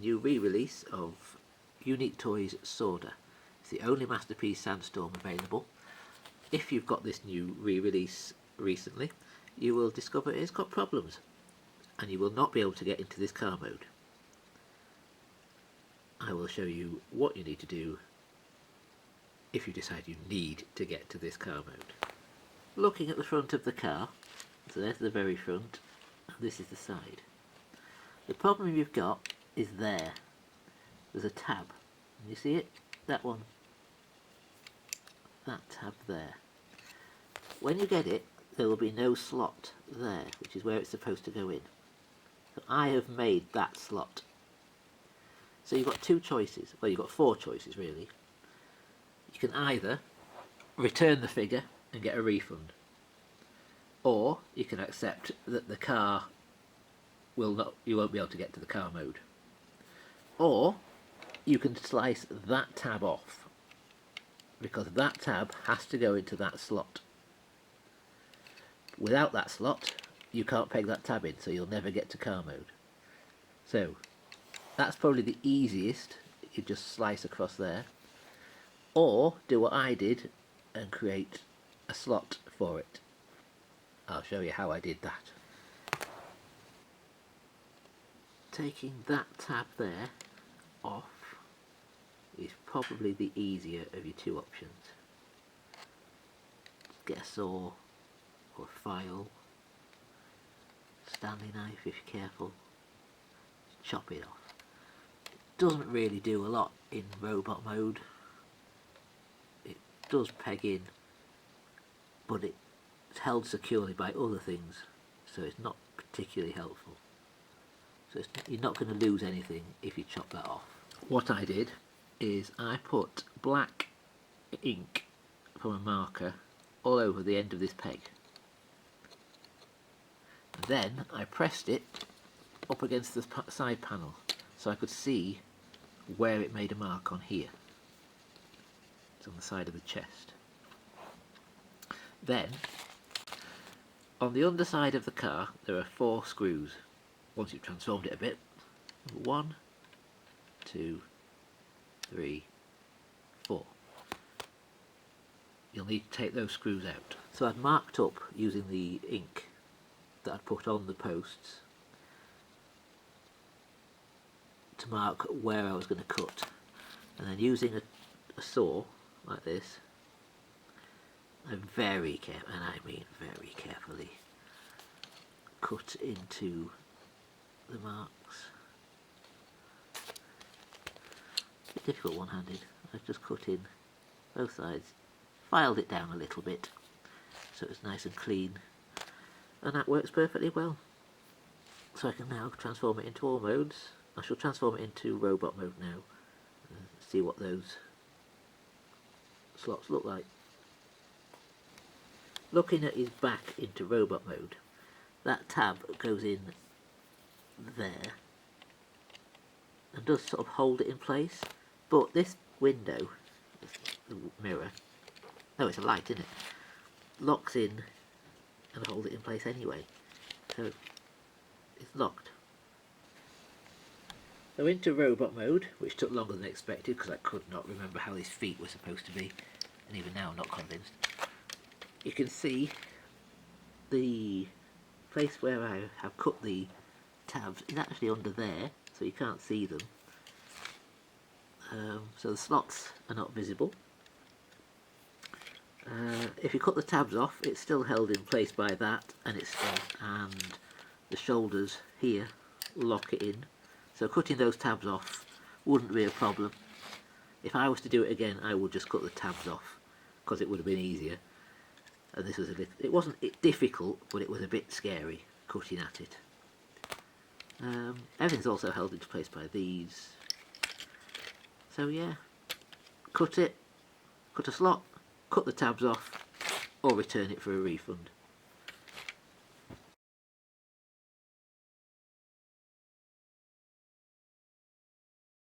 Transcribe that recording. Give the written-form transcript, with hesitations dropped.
new re-release of Unique Toys Sorter. It's the only Masterpiece Sandstorm available. If you've got this new re-release recently, you will discover it's got problems and you will not be able to get into this car mode. I will show you what you need to do if you decide you need to get to this car mode. Looking at the front of the car, so there's the very front, and this is the side. The problem you've got is there's a tab. You see it? That one. That tab there. When you get it, there will be no slot there, which is where it's supposed to go in. So I have made that slot. So you've got two choices. Well, you've got four choices really. You can either return the figure and get a refund, or you can accept that the car you won't be able to get to the car mode, or you can slice that tab off, because that tab has to go into that slot. Without that slot you can't peg that tab in, so you'll never get to car mode. So that's probably the easiest. You just slice across there, or do what I did and create a slot for it. I'll show you how I did that. Taking that tab there off is probably the easier of your two options. Get a saw or a file, Stanley knife if you're careful, chop it off. It doesn't really do a lot in robot mode. It does peg in, but it's held securely by other things, so it's not particularly helpful. So you're not going to lose anything if you chop that off. What I did is I put black ink from a marker all over the end of this peg. And then I pressed it up against the side panel so I could see where it made a mark on here. It's on the side of the chest. Then on the underside of the car there are 4 screws. Once you've transformed it a bit, 1, 2, 3, 4. You'll need to take those screws out. So I'd marked up using the ink that I'd put on the posts to mark where I was going to cut, and then using a saw like this, I very carefully, and I mean very carefully, cut into the marks. A bit difficult one-handed. I've just cut in both sides, filed it down a little bit so it's nice and clean, and that works perfectly well. So I can now transform it into all modes. I shall transform it into robot mode now and see what those slots look like. Looking at his back into robot mode, that tab goes in there and does sort of hold it in place, but this window, the mirror, no, it's a light, isn't it, locks in and holds it in place anyway, so it's locked. So into robot mode, which took longer than expected because I could not remember how his feet were supposed to be, and even now I'm not convinced. You can see the place where I have cut the tabs is actually under there, so you can't see them. So the slots are not visible. If you cut the tabs off, it's still held in place by that, and the shoulders here lock it in. So cutting those tabs off wouldn't be a problem. If I was to do it again, I would just cut the tabs off because it would have been easier. And this was it wasn't difficult, but it was a bit scary cutting at it. Everything's also held into place by these. So yeah, cut it, cut a slot, cut the tabs off, or return it for a refund.